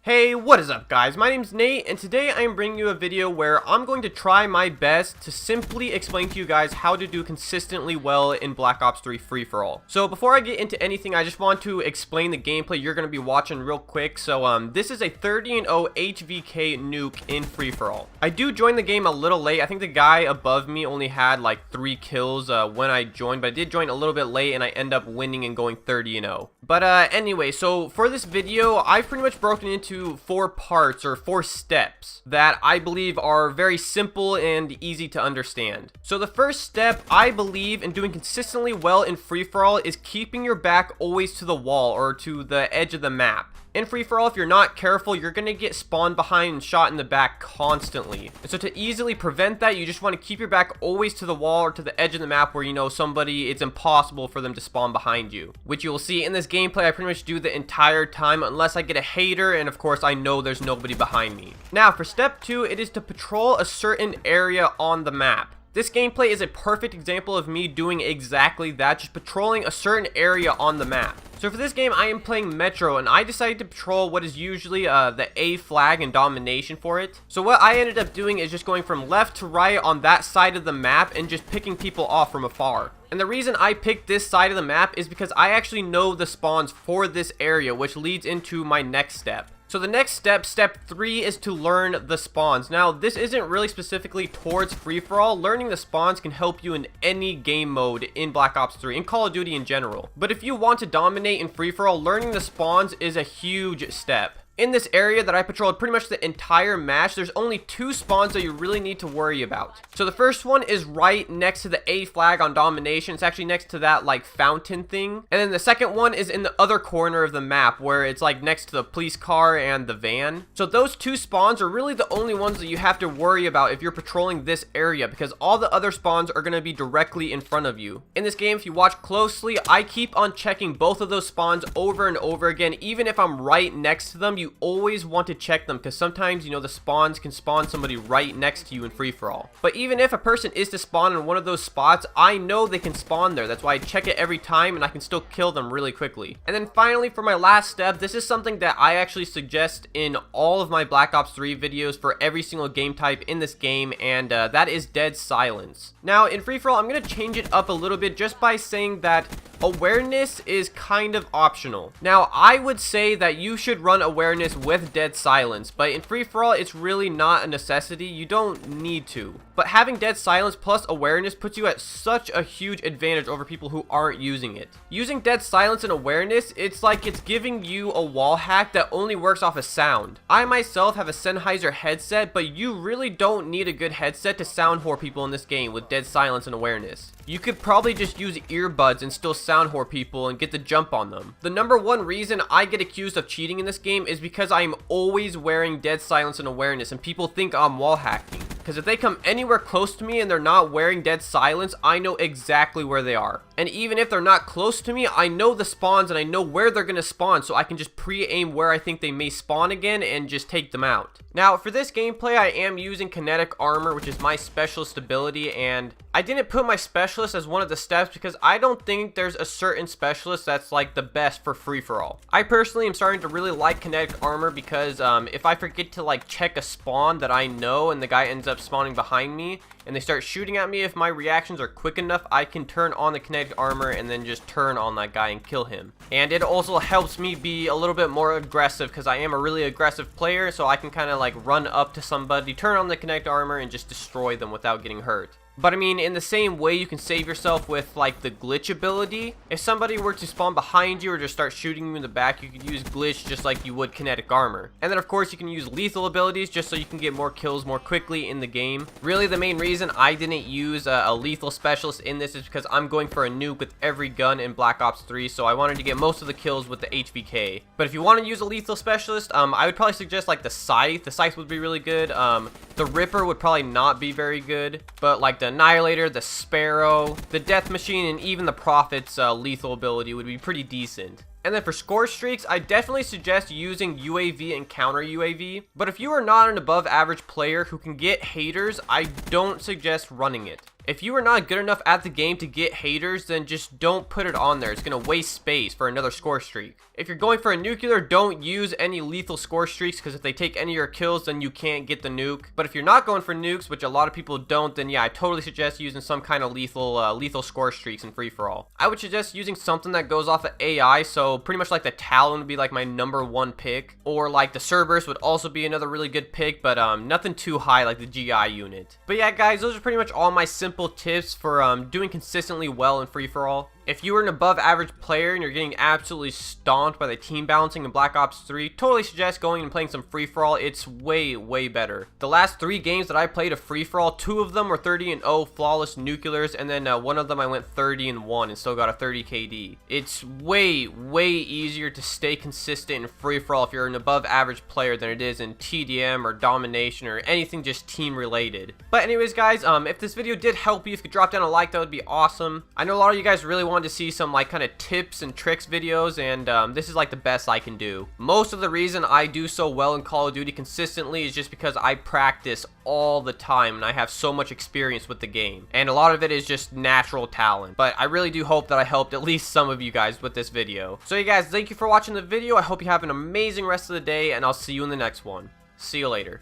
Hey, what is up guys? My name's Nate and today I am bringing you a video where I'm going to try my best to simply explain to you guys how to do consistently well in Black Ops 3 free-for-all. So before I get into anything, I just want to explain the gameplay you're going to be watching real quick. So this is a 30-0 HVK nuke in free-for-all. I do join the game a little late. I think the guy above me only had like 3 kills when I joined, but I did join a little bit late and I end up winning and going 30-0. But anyway, so for this video, I've pretty much broken into 4 parts or 4 steps that I believe are very simple and easy to understand. So the first step I believe in doing consistently well in free-for-all is keeping your back always to the wall or to the edge of the map. In free-for-all, if you're not careful, you're going to get spawned behind and shot in the back constantly. And so to easily prevent that, you just want to keep your back always to the wall or to the edge of the map where you know somebody, it's impossible for them to spawn behind you. Which you will see in this gameplay, I pretty much do the entire time unless I get a hater and of course I know there's nobody behind me. Now for step 2, it is to patrol a certain area on the map. This gameplay is a perfect example of me doing exactly that, just patrolling a certain area on the map. So for this game, I am playing Metro, and I decided to patrol what is usually the A flag and domination for it. So what I ended up doing is just going from left to right on that side of the map and just picking people off from afar. And the reason I picked this side of the map is because I actually know the spawns for this area, which leads into my next step. So the next step, step 3, is to learn the spawns. Now, this isn't really specifically towards free-for-all. Learning the spawns can help you in any game mode in Black Ops 3, in Call of Duty in general. But if you want to dominate in free-for-all, learning the spawns is a huge step. In this area that I patrolled pretty much the entire match, there's only 2 spawns that you really need to worry about. So the first one is right next to the A flag on domination. It's actually next to that like fountain thing. And then the second one is in the other corner of the map where it's like next to the police car and the van. So those 2 spawns are really the only ones that you have to worry about if you're patrolling this area, because all the other spawns are going to be directly in front of you. In this game, if you watch closely, I keep on checking both of those spawns over and over again. Even if I'm right next to them, you always want to check them, because sometimes, you know, the spawns can spawn somebody right next to you in free-for-all. But even if a person is to spawn in one of those spots, I know they can spawn there. That's why I check it every time and I can still kill them really quickly. And then finally, for my last step, this is something that I actually suggest in all of my Black Ops 3 videos for every single game type in this game, and that is dead silence. Now, in free-for-all, I'm going to change it up a little bit just by saying that awareness is kind of optional. Now, I would say that you should run awareness with dead silence, but in free-for-all, it's really not a necessity. You don't need to. But having dead silence plus awareness puts you at such a huge advantage over people who aren't using it. Using dead silence and awareness, it's like it's giving you a wall hack that only works off of sound. I myself have a Sennheiser headset, but you really don't need a good headset to sound whore people in this game with dead silence and awareness. You could probably just use earbuds and still sound whore people and get the jump on them. The number 1 reason I get accused of cheating in this game is because I'm always wearing dead silence and awareness and people think I'm wall hacking. Because if they come anywhere close to me and they're not wearing dead silence, I know exactly where they are. And even if they're not close to me, I know the spawns and I know where they're going to spawn, so I can just pre-aim where I think they may spawn again and just take them out. Now, for this gameplay, I am using kinetic armor, which is my specialist ability, and I didn't put my specialist as one of the steps because I don't think there's a certain specialist that's like the best for free-for-all. I personally am starting to really like kinetic armor because if I forget to like check a spawn that I know and the guy ends up spawning behind me and they start shooting at me, if my reactions are quick enough, I can turn on the kinetic armor and then just turn on that guy and kill him. And it also helps me be a little bit more aggressive because I am a really aggressive player, so I can kind of like run up to somebody, turn on the kinetic armor and just destroy them without getting hurt. But I mean, in the same way, you can save yourself with like the glitch ability. If somebody were to spawn behind you or just start shooting you in the back, you could use glitch just like you would kinetic armor. And then of course you can use lethal abilities just so you can get more kills more quickly in the game. Really, the main reason I didn't use a lethal specialist in this is because I'm going for a nuke with every gun in Black Ops 3, so I wanted to get most of the kills with the HVK. But if you want to use a lethal specialist, I would probably suggest like the Scythe. The Scythe would be really good. The Ripper would probably not be very good, but like the Annihilator, the Sparrow, the Death Machine, and even the Prophet's lethal ability would be pretty decent. And then for score streaks, I definitely suggest using UAV and counter UAV. But if you are not an above average player who can get haters, I don't suggest running it. If you are not good enough at the game to get haters, then just don't put it on there. It's going to waste space for another score streak. If you're going for a nuclear, don't use any lethal score streaks, because if they take any of your kills, then you can't get the nuke. But if you're not going for nukes, which a lot of people don't, then yeah, I totally suggest using some kind of lethal score streaks in free-for-all. I would suggest using something that goes off of AI, so pretty much like the Talon would be like my #1 pick, or like the Cerberus would also be another really good pick, but nothing too high like the GI unit. But yeah, guys, those are pretty much all my simple tips for doing consistently well in free-for-all. If you are an above average player and you're getting absolutely stomped by the team balancing in Black Ops 3, totally suggest going and playing some free-for-all. It's way, way better. The last 3 games that I played of free-for-all, 2 of them were 30-0 flawless nuclears, and then 1 of them I went 30-1 and still got a 30 KD. It's way, way easier to stay consistent in free-for-all if you're an above average player than it is in TDM or domination or anything just team related. But anyways, guys, if this video did help you, if you could drop down a like, that would be awesome. I know a lot of you guys really want to see some like kind of tips and tricks videos, and this is like the best I can do. Most of the reason I do so well in Call of Duty consistently is just because I practice all the time and I have so much experience with the game, and a lot of it is just natural talent. But I really do hope that I helped at least some of you guys with this video. So you guys, thank you for watching the video. I hope you have an amazing rest of the day, and I'll see you in the next one. See you later.